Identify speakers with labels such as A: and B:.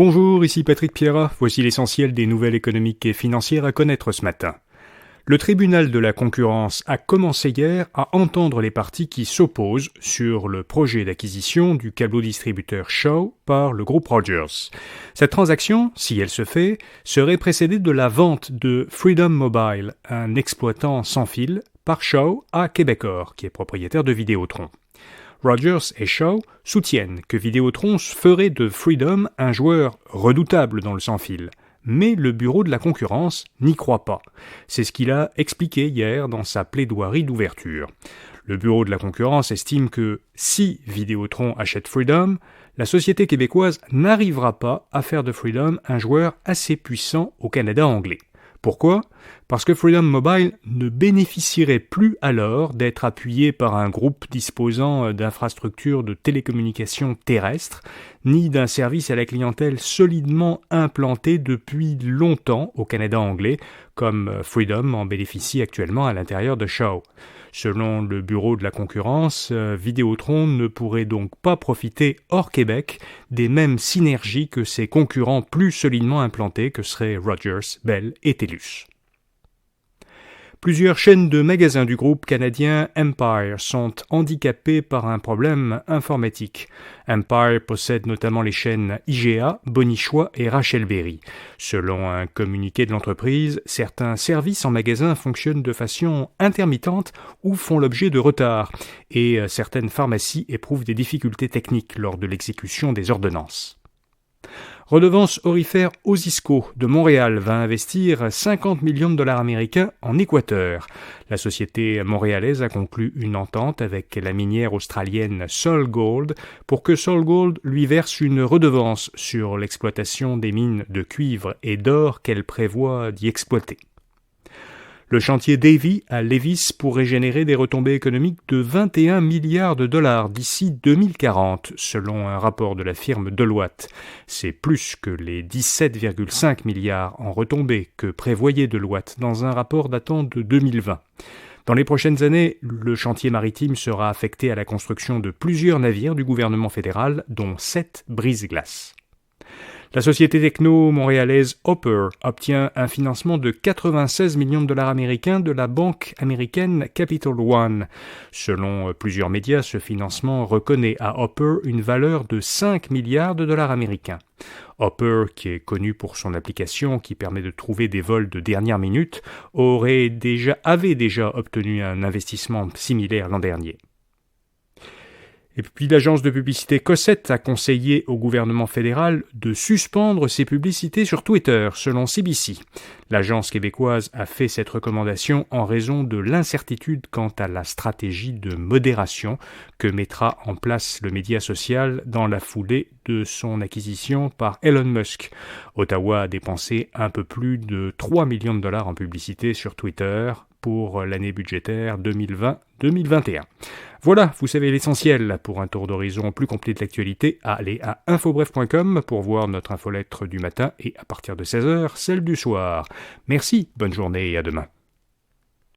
A: Bonjour, ici Patrick Pierrat. Voici l'essentiel des nouvelles économiques et financières à connaître ce matin. Le tribunal de la concurrence a commencé hier à entendre les parties qui s'opposent sur le projet d'acquisition du câbleau-distributeur Shaw par le groupe Rogers. Cette transaction, si elle se fait, serait précédée de la vente de Freedom Mobile, un exploitant sans fil, par Shaw à Quebecor, qui est propriétaire de Vidéotron. Rogers et Shaw soutiennent que Vidéotron ferait de Freedom un joueur redoutable dans le sans-fil. Mais le bureau de la concurrence n'y croit pas. C'est ce qu'il a expliqué hier dans sa plaidoirie d'ouverture. Le bureau de la concurrence estime que si Vidéotron achète Freedom, la société québécoise n'arrivera pas à faire de Freedom un joueur assez puissant au Canada anglais. Pourquoi ? Parce que Freedom Mobile ne bénéficierait plus alors d'être appuyé par un groupe disposant d'infrastructures de télécommunications terrestres, ni d'un service à la clientèle solidement implanté depuis longtemps au Canada anglais, comme Freedom en bénéficie actuellement à l'intérieur de Shaw. Selon le bureau de la concurrence, Vidéotron ne pourrait donc pas profiter hors Québec des mêmes synergies que ses concurrents plus solidement implantés que seraient Rogers, Bell et TELUS. Plusieurs chaînes de magasins du groupe canadien Empire sont handicapées par un problème informatique. Empire possède notamment les chaînes IGA, Bonichois et Rachel Berry. Selon un communiqué de l'entreprise, certains services en magasin fonctionnent de façon intermittente ou font l'objet de retards, et certaines pharmacies éprouvent des difficultés techniques lors de l'exécution des ordonnances. Redevance aurifère Osisko de Montréal va investir 50 millions de dollars américains en Équateur. La société montréalaise a conclu une entente avec la minière australienne SolGold pour que SolGold lui verse une redevance sur l'exploitation des mines de cuivre et d'or qu'elle prévoit d'y exploiter. Le chantier Davy à Lévis pourrait générer des retombées économiques de 21 milliards de dollars d'ici 2040, selon un rapport de la firme Deloitte. C'est plus que les 17,5 milliards en retombées que prévoyait Deloitte dans un rapport datant de 2020. Dans les prochaines années, le chantier maritime sera affecté à la construction de plusieurs navires du gouvernement fédéral, dont 7 brise-glaces. La société techno-montréalaise Hopper obtient un financement de 96 millions de dollars américains de la banque américaine Capital One. Selon plusieurs médias, ce financement reconnaît à Hopper une valeur de 5 milliards de dollars américains. Hopper, qui est connu pour son application qui permet de trouver des vols de dernière minute, avait déjà obtenu un investissement similaire l'an dernier. Et puis l'agence de publicité Cossette a conseillé au gouvernement fédéral de suspendre ses publicités sur Twitter, selon CBC. L'agence québécoise a fait cette recommandation en raison de l'incertitude quant à la stratégie de modération que mettra en place le média social dans la foulée de son acquisition par Elon Musk. Ottawa a dépensé un peu plus de 3 millions de dollars en publicité sur Twitter pour l'année budgétaire 2020-2021. Voilà, vous savez l'essentiel. Pour un tour d'horizon plus complet de l'actualité, allez à infobref.com pour voir notre infolettre du matin et à partir de 16h, celle du soir. Merci, bonne journée et à demain.